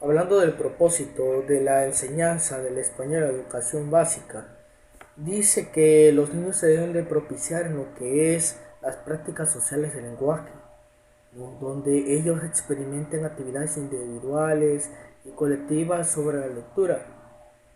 Hablando del propósito de la enseñanza del español en la educación básica, dice que los niños se deben de propiciar en lo que es las prácticas sociales del lenguaje, ¿no? Donde ellos experimenten actividades individuales y colectivas sobre la lectura,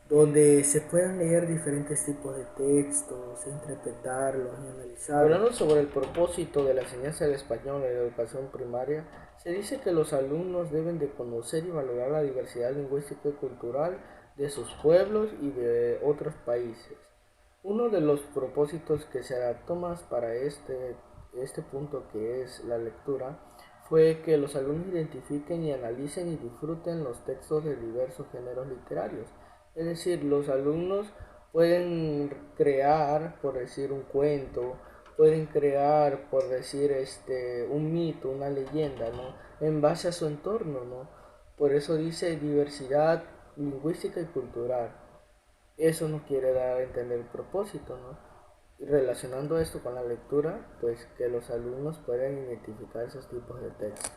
donde se puedan leer diferentes tipos de textos, interpretarlos y analizarlos. Hablando sobre el propósito de la enseñanza del español en la educación primaria, se dice que los alumnos deben de conocer y valorar la diversidad lingüística y cultural de sus pueblos y de otros países. Uno de los propósitos que se adaptó más para este punto, que es la lectura, fue que los alumnos identifiquen y analicen y disfruten los textos de diversos géneros literarios. Es decir, los alumnos pueden crear, por decir, un cuento, pueden crear, por decir, un mito, una leyenda, ¿no? En base a su entorno, ¿no? Por eso dice diversidad lingüística y cultural. Eso nos quiere dar a entender el propósito, ¿no? Y relacionando esto con la lectura, pues que los alumnos puedan identificar esos tipos de textos.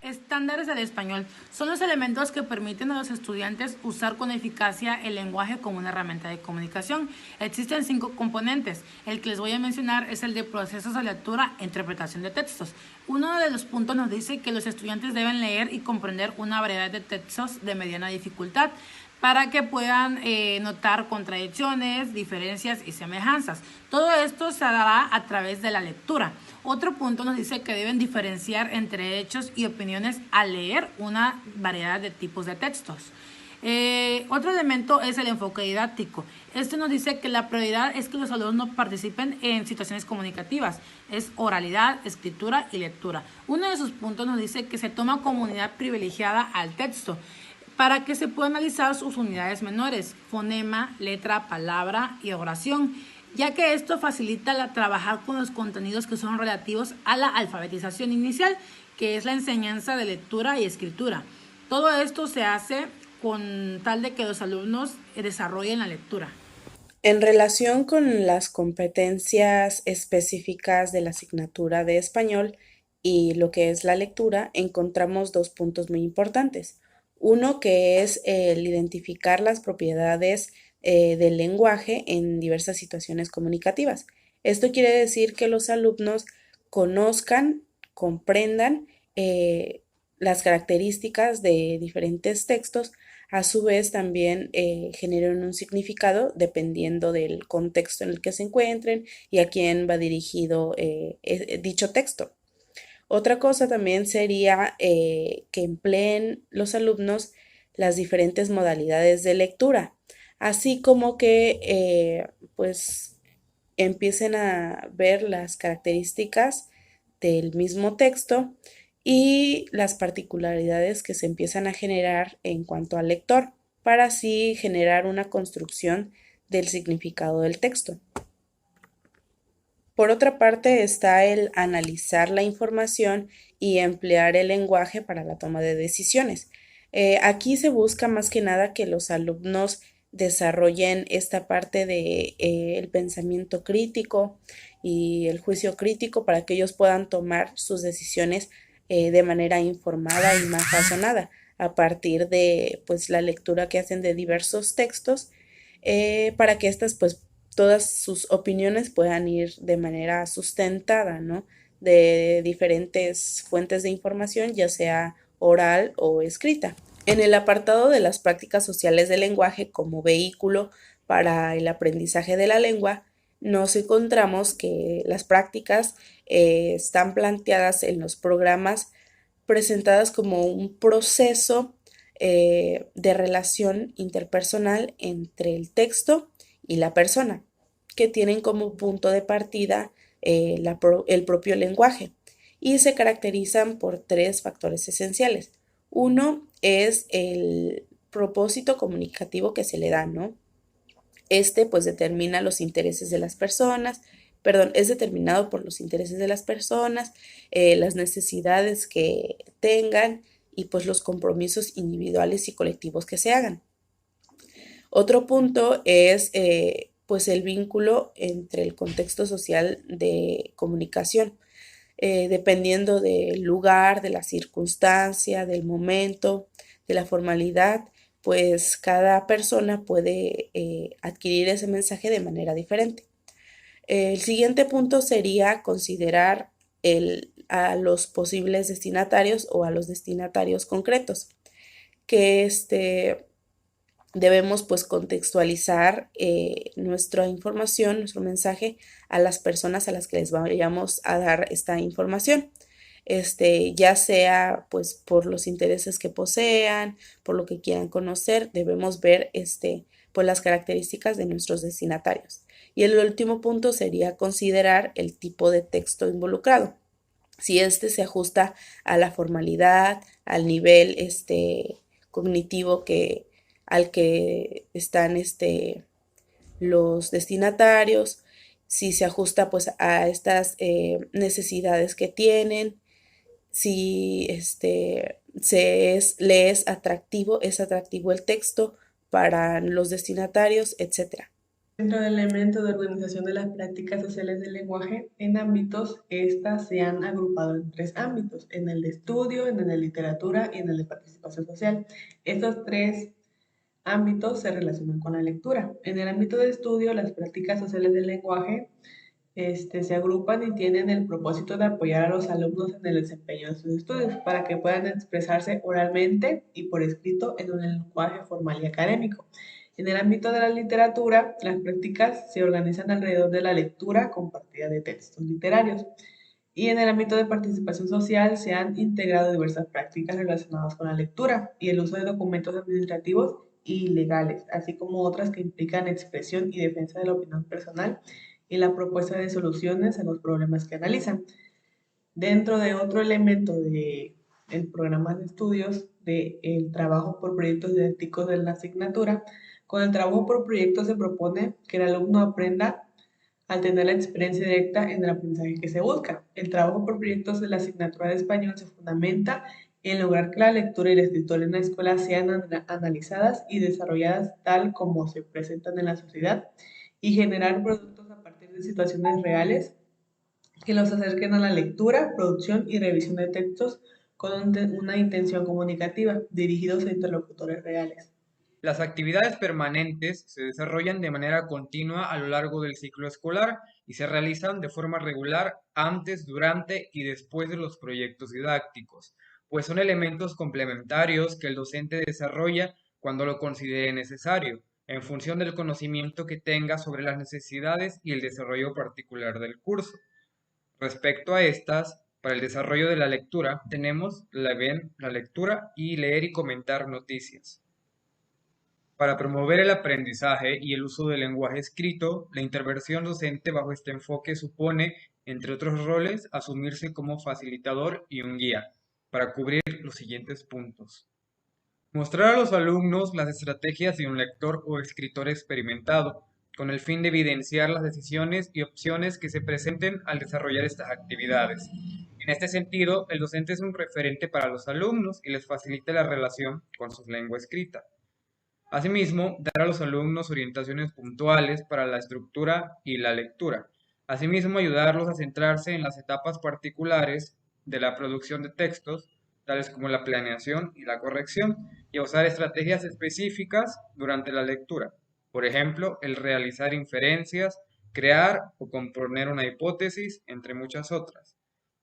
Estándares del español son los elementos que permiten a los estudiantes usar con eficacia el lenguaje como una herramienta de comunicación. Existen 5 componentes. El que les voy a mencionar es el de procesos de lectura e interpretación de textos. Uno de los puntos nos dice que los estudiantes deben leer y comprender una variedad de textos de mediana dificultad para que puedan notar contradicciones, diferencias y semejanzas. Todo esto se dará a través de la lectura. Otro punto nos dice que deben diferenciar entre hechos y opiniones al leer una variedad de tipos de textos. Otro elemento es el enfoque didáctico. Esto nos dice que la prioridad es que los alumnos participen en situaciones comunicativas. Es oralidad, escritura y lectura. Uno de sus puntos nos dice que se toma como unidad privilegiada al texto para que se puedan analizar sus unidades menores, fonema, letra, palabra y oración, ya que esto facilita trabajar con los contenidos que son relativos a la alfabetización inicial, que es la enseñanza de lectura y escritura. Todo esto se hace con tal de que los alumnos desarrollen la lectura. En relación con las competencias específicas de la asignatura de español y lo que es la lectura, encontramos dos puntos muy importantes. Uno que es el identificar las propiedades del lenguaje en diversas situaciones comunicativas. Esto quiere decir que los alumnos conozcan, comprendan las características de diferentes textos, a su vez también generan un significado dependiendo del contexto en el que se encuentren y a quién va dirigido dicho texto. Otra cosa también sería que empleen los alumnos las diferentes modalidades de lectura, así como que pues empiecen a ver las características del mismo texto y las particularidades que se empiezan a generar en cuanto al lector, para así generar una construcción del significado del texto. Por otra parte está el analizar la información y emplear el lenguaje para la toma de decisiones. Aquí se busca más que nada que los alumnos desarrollen esta parte de el pensamiento crítico y el juicio crítico para que ellos puedan tomar sus decisiones de manera informada y más razonada a partir de pues la lectura que hacen de diversos textos para que estas pues todas sus opiniones puedan ir de manera sustentada, ¿no? De diferentes fuentes de información, ya sea oral o escrita. En el apartado de las prácticas sociales del lenguaje como vehículo para el aprendizaje de la lengua, nos encontramos que las prácticas están planteadas en los programas presentadas como un proceso de relación interpersonal entre el texto y la persona, que tienen como punto de partida el propio lenguaje y se caracterizan por tres factores esenciales. Uno es el propósito comunicativo que se le da, ¿no? Este pues determina los intereses de las personas, perdón, es determinado por los intereses de las personas, las necesidades que tengan y pues los compromisos individuales y colectivos que se hagan. Otro punto es pues el vínculo entre el contexto social de comunicación, dependiendo del lugar, de la circunstancia, del momento, de la formalidad, pues cada persona puede adquirir ese mensaje de manera diferente. El siguiente punto sería considerar a los posibles destinatarios o a los destinatarios concretos, que debemos pues contextualizar nuestra información, nuestro mensaje a las personas a las que les vayamos a dar esta información. Ya sea pues por los intereses que posean, por lo que quieran conocer, debemos ver pues las características de nuestros destinatarios. Y el último punto sería considerar el tipo de texto involucrado. Si se ajusta a la formalidad, al nivel cognitivo al que están los destinatarios, si se ajusta pues a estas necesidades que tienen, si le es atractivo el texto para los destinatarios, etcétera. Dentro del elemento de organización de las prácticas sociales del lenguaje, en ámbitos, estas se han agrupado en 3 ámbitos, en el de estudio, en el de literatura y en el de participación social. Estos 3 ámbitos se relacionan con la lectura. En el ámbito de estudio, las prácticas sociales del lenguaje se agrupan y tienen el propósito de apoyar a los alumnos en el desempeño de sus estudios para que puedan expresarse oralmente y por escrito en un lenguaje formal y académico. En el ámbito de la literatura, las prácticas se organizan alrededor de la lectura compartida de textos literarios. Y en el ámbito de participación social se han integrado diversas prácticas relacionadas con la lectura y el uso de documentos administrativos y legales, así como otras que implican expresión y defensa de la opinión personal y la propuesta de soluciones a los problemas que analizan. Dentro de otro elemento del programa de estudios del trabajo por proyectos didácticos de la asignatura, con el trabajo por proyectos se propone que el alumno aprenda al tener la experiencia directa en el aprendizaje que se busca. El trabajo por proyectos de la asignatura de español se fundamenta en lograr que la lectura y la escritura en la escuela sean analizadas y desarrolladas tal como se presentan en la sociedad y generar productos a partir de situaciones reales que los acerquen a la lectura, producción y revisión de textos con una intención comunicativa, dirigidos a interlocutores reales. Las actividades permanentes se desarrollan de manera continua a lo largo del ciclo escolar y se realizan de forma regular antes, durante y después de los proyectos didácticos, pues son elementos complementarios que el docente desarrolla cuando lo considere necesario, en función del conocimiento que tenga sobre las necesidades y el desarrollo particular del curso. Respecto a estas, para el desarrollo de la lectura, tenemos la lectura y leer y comentar noticias. Para promover el aprendizaje y el uso del lenguaje escrito, la intervención docente bajo este enfoque supone, entre otros roles, asumirse como facilitador y un guía, para cubrir los siguientes puntos. Mostrar a los alumnos las estrategias de un lector o escritor experimentado, con el fin de evidenciar las decisiones y opciones que se presenten al desarrollar estas actividades. En este sentido, el docente es un referente para los alumnos y les facilita la relación con su lengua escrita. Asimismo, dar a los alumnos orientaciones puntuales para la estructura y la lectura. Asimismo, ayudarlos a centrarse en las etapas particulares de la producción de textos, tales como la planeación y la corrección, y a usar estrategias específicas durante la lectura. Por ejemplo, el realizar inferencias, crear o componer una hipótesis, entre muchas otras.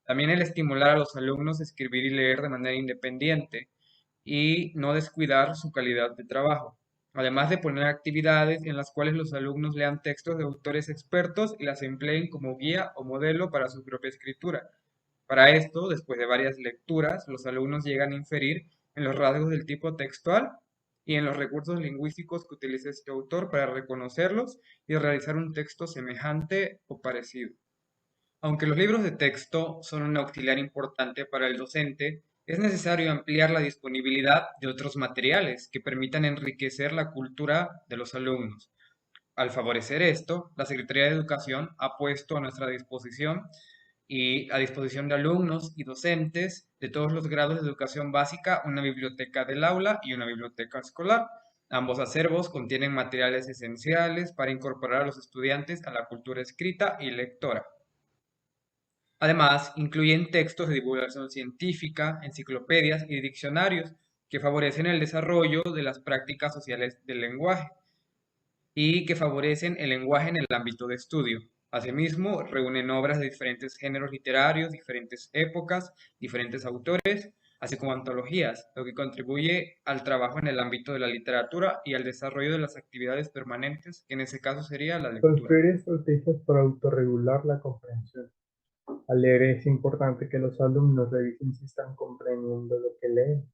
También el estimular a los alumnos a escribir y leer de manera independiente y no descuidar su calidad de trabajo. Además de poner actividades en las cuales los alumnos lean textos de autores expertos y las empleen como guía o modelo para su propia escritura. Para esto, después de varias lecturas, los alumnos llegan a inferir en los rasgos del tipo textual y en los recursos lingüísticos que utiliza este autor para reconocerlos y realizar un texto semejante o parecido. Aunque los libros de texto son un auxiliar importante para el docente, es necesario ampliar la disponibilidad de otros materiales que permitan enriquecer la cultura de los alumnos. Al favorecer esto, la Secretaría de Educación ha puesto a nuestra disposición y a disposición de alumnos y docentes de todos los grados de educación básica una biblioteca del aula y una biblioteca escolar. Ambos acervos contienen materiales esenciales para incorporar a los estudiantes a la cultura escrita y lectora. Además, incluyen textos de divulgación científica, enciclopedias y diccionarios, que favorecen el desarrollo de las prácticas sociales del lenguaje y que favorecen el lenguaje en el ámbito de estudio. Asimismo, reúnen obras de diferentes géneros literarios, diferentes épocas, diferentes autores, así como antologías, lo que contribuye al trabajo en el ámbito de la literatura y al desarrollo de las actividades permanentes, que en ese caso sería la lectura. Construir estrategias para autorregular la comprensión. Al leer es importante que los alumnos revisen si están comprendiendo lo que leen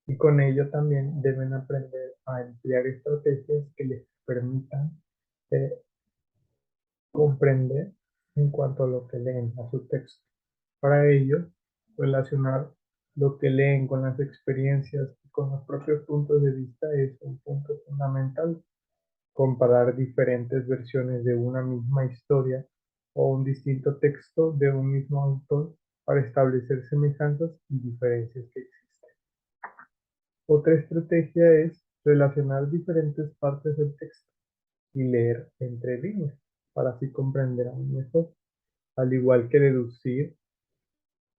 y con ello también deben aprender a emplear estrategias que les permitan eh, comprender en cuanto a lo que leen, a su texto. Para ello, relacionar lo que leen con las experiencias y con los propios puntos de vista es un punto fundamental. Comparar diferentes versiones de una misma historia o un distinto texto de un mismo autor para establecer semejanzas y diferencias que existen. Otra estrategia es relacionar diferentes partes del texto y leer entre líneas para así comprender aún mejor, al igual que deducir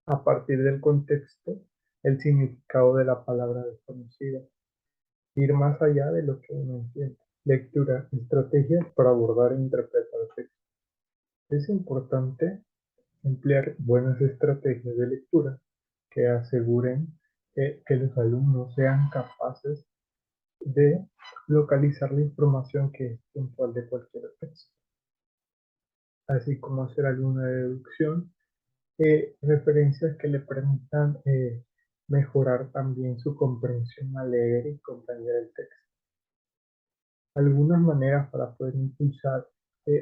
a partir del contexto el significado de la palabra desconocida, ir más allá de lo que uno entiende. Lectura, estrategias para abordar e interpretar textos. Es importante emplear buenas estrategias de lectura que aseguren que los alumnos sean capaces de localizar la información que es puntual de cualquier texto, así como hacer alguna deducción, referencias que le permitan mejorar también su comprensión al leer y comprender el texto. Algunas maneras para poder impulsar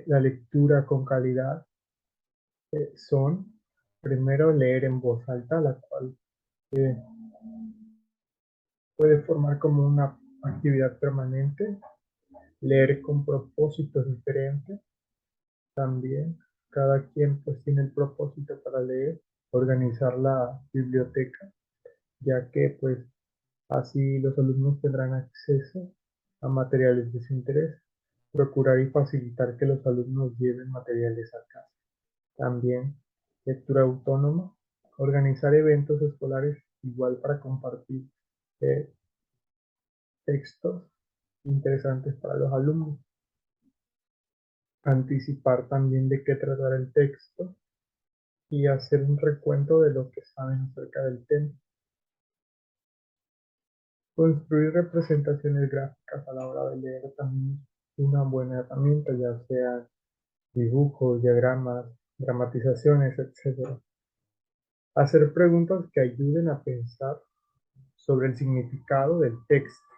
la lectura con calidad son, primero, leer en voz alta, la cual eh, puede formar como una actividad permanente, leer con propósitos diferentes, también cada quien pues tiene el propósito para leer, organizar la biblioteca, ya que pues así los alumnos tendrán acceso a materiales de su interés, procurar y facilitar que los alumnos lleven materiales a casa. También lectura autónoma, organizar eventos escolares igual para compartir eh, textos interesantes para los alumnos. Anticipar también de qué tratar el texto y hacer un recuento de lo que saben acerca del tema. Construir representaciones gráficas a la hora de leer también es una buena herramienta, ya sea dibujos, diagramas, dramatizaciones, etc. Hacer preguntas que ayuden a pensar sobre el significado del texto